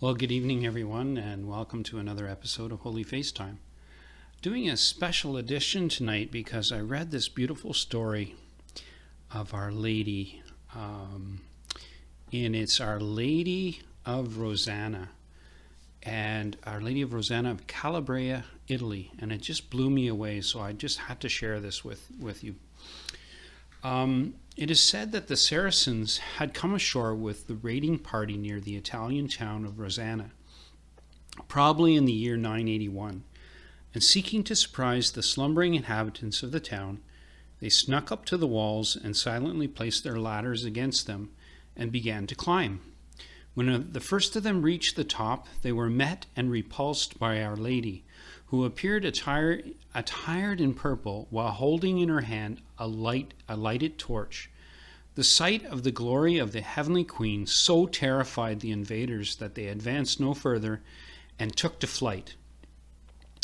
Well, good evening, everyone, and welcome to another episode of Holy FaceTime. Doing a special edition tonight because I read this beautiful story of Our Lady, and it's Our Lady of Rosanna, and Our Lady of Rosanna of Calabria, Italy, and it just blew me away, so I just had to share this with you. It is said that the Saracens had come ashore with the raiding party near the Italian town of Rosanna, probably in the year 981, and seeking to surprise the slumbering inhabitants of the town, they snuck up to the walls and silently placed their ladders against them and began to climb. When the first of them reached the top, they were met and repulsed by Our Lady, who appeared attired in purple while holding in her hand a lighted torch. The sight of the glory of the heavenly queen so terrified the invaders that they advanced no further and took to flight.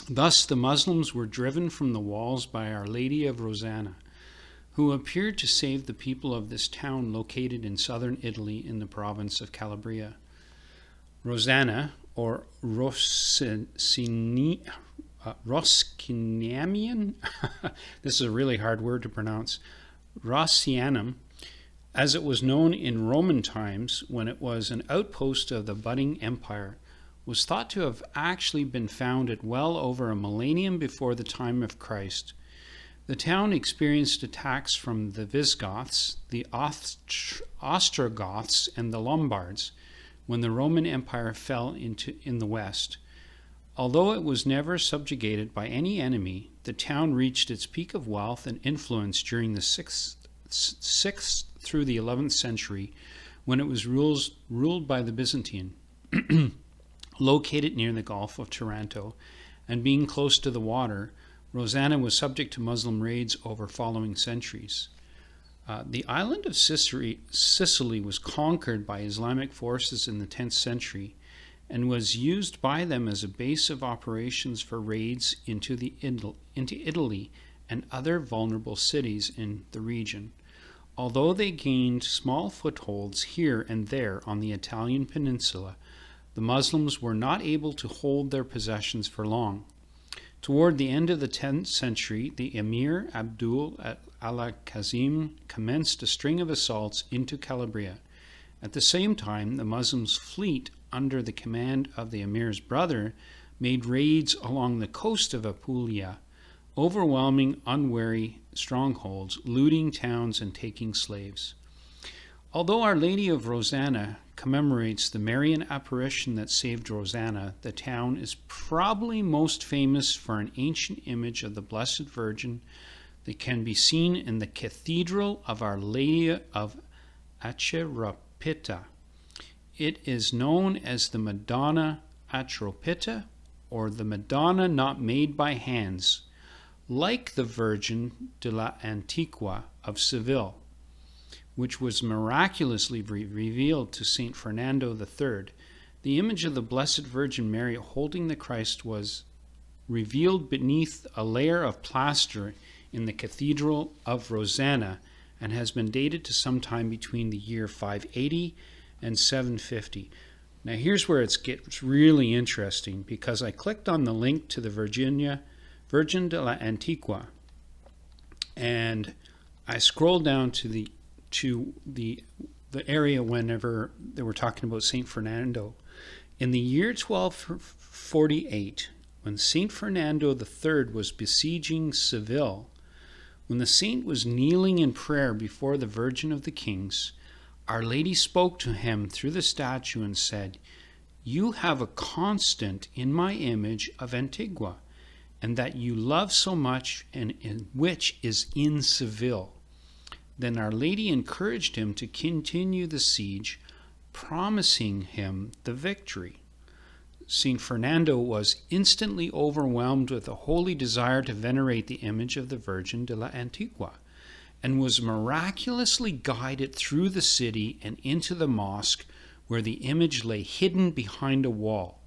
Thus the Muslims were driven from the walls by Our Lady of Rosanna, who appeared to save the people of this town located in southern Italy in the province of Calabria. Rosanna, or Roskiniamian, this is a really hard word to pronounce, Roscianum, as it was known in Roman times when it was an outpost of the budding empire, was thought to have actually been founded well over a millennium before the time of Christ. The town experienced attacks from the Visigoths, the Ostrogoths, and the Lombards when the Roman Empire fell in the west. Although it was never subjugated by any enemy, the town reached its peak of wealth and influence during the 6th through the 11th century, when it was ruled by the Byzantine. Located near the Gulf of Taranto and being close to the water, Rosanna was subject to Muslim raids over following centuries. The island of Sicily was conquered by Islamic forces in the 10th century and was used by them as a base of operations for raids into Italy and other vulnerable cities in the region. Although they gained small footholds here and there on the Italian peninsula, the Muslims were not able to hold their possessions for long. Toward the end of the 10th century, the Emir Abdul al-Qasim commenced a string of assaults into Calabria. At the same time, the Muslims' fleet, under the command of the Emir's brother, made raids along the coast of Apulia, overwhelming unwary strongholds, looting towns, and taking slaves. Although Our Lady of Rosanna commemorates the Marian apparition that saved Rosanna, the town is probably most famous for an ancient image of the Blessed Virgin that can be seen in the Cathedral of Our Lady of Acheropita. It is known as the Madonna Acheropita, or the Madonna not made by hands, like the Virgin de la Antigua of Seville, which was miraculously revealed to Saint Fernando III. The image of the Blessed Virgin Mary holding the Christ was revealed beneath a layer of plaster in the Cathedral of Rosanna and has been dated to sometime between the year 580 and 750. Now here's where it gets really interesting, because I clicked on the link to the Virgin de la Antigua, and I scrolled down to the area whenever they were talking about Saint Fernando. In the year 1248, when Saint Fernando III was besieging Seville, when the saint was kneeling in prayer before the Virgin of the Kings, Our Lady spoke to him through the statue and said, "You have a constant in my image of Antigua, and that you love so much, and which is in Seville." Then Our Lady encouraged him to continue the siege, promising him the victory. Saint Fernando was instantly overwhelmed with a holy desire to venerate the image of the Virgin de la Antigua, and was miraculously guided through the city and into the mosque, where the image lay hidden behind a wall.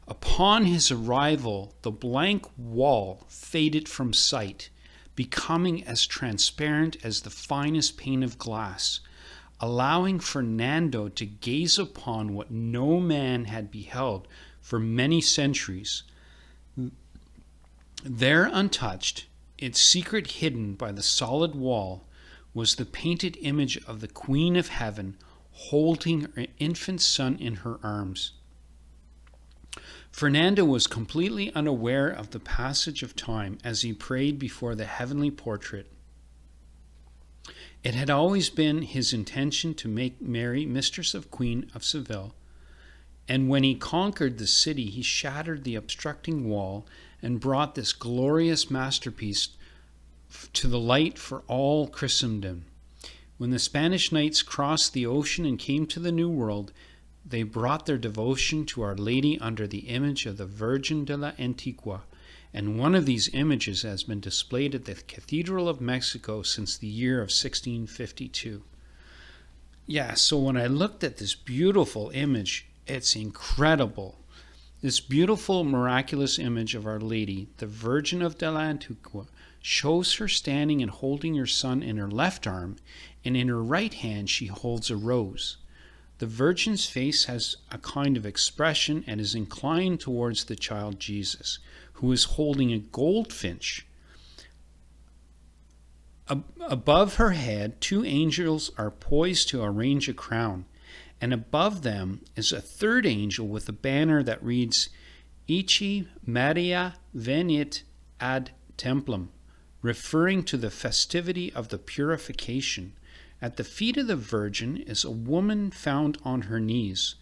Upon his arrival, the blank wall faded from sight, becoming as transparent as the finest pane of glass, allowing Fernando to gaze upon what no man had beheld for many centuries. There, untouched, its secret hidden by the solid wall, was the painted image of the Queen of Heaven holding her infant son in her arms. Fernando was completely unaware of the passage of time as he prayed before the heavenly portrait. It had always been his intention to make Mary Mistress of Queen of Seville, and when he conquered the city, he shattered the obstructing wall and brought this glorious masterpiece to the light for all Christendom. When the Spanish knights crossed the ocean and came to the New World, they brought their devotion to Our Lady under the image of the Virgin de la Antigua, and one of these images has been displayed at the Cathedral of Mexico since the year of 1652. Yeah, so when I looked at this beautiful image, it's incredible. This beautiful, miraculous image of Our Lady, the Virgin of de la Antigua, shows her standing and holding her son in her left arm, and in her right hand she holds a rose. The Virgin's face has a kind of expression and is inclined towards the child Jesus, who is holding a goldfinch. Above her head, two angels are poised to arrange a crown, and above them is a third angel with a banner that reads, Ichi Maria venit ad templum, referring to the festivity of the purification. At the feet of the Virgin is a woman found on her knees.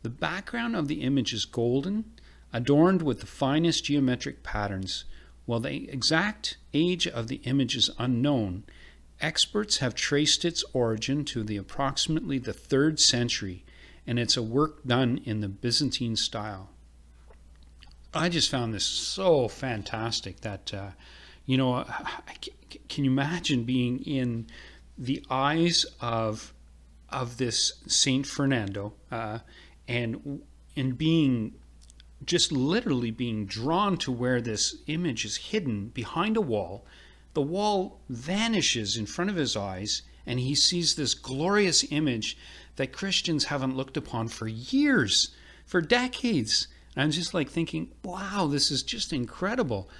The background of the image is golden, adorned with the finest geometric patterns. While the exact age of the image is unknown, experts have traced its origin to approximately the 3rd century, and it's a work done in the Byzantine style. I just found this so fantastic that, can you imagine being in the eyes of this Saint Fernando and being just literally being drawn to where this image is hidden behind a wall. The wall vanishes in front of his eyes, and he sees this glorious image that Christians haven't looked upon for years, for decades. And I'm just like thinking, wow, this is just incredible.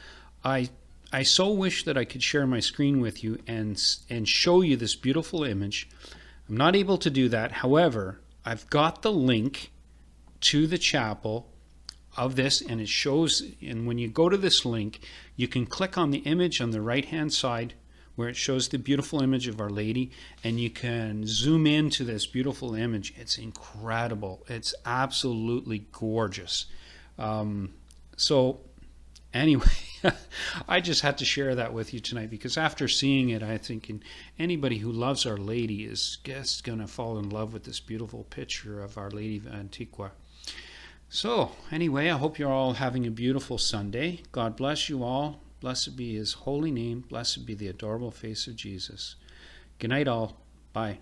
I so wish that I could share my screen with you and show you this beautiful image. I'm not able to do that. However, I've got the link to the chapel of this, and it shows, and when you go to this link, you can click on the image on the right hand side where it shows the beautiful image of Our Lady, and you can zoom into this beautiful image. It's incredible. It's absolutely gorgeous. So anyway, I just had to share that with you tonight, because after seeing it, I think anybody who loves Our Lady is just going to fall in love with this beautiful picture of Our Lady of Antigua. So anyway, I hope you're all having a beautiful Sunday. God bless you all. Blessed be his holy name. Blessed be the adorable face of Jesus. Good night all. Bye.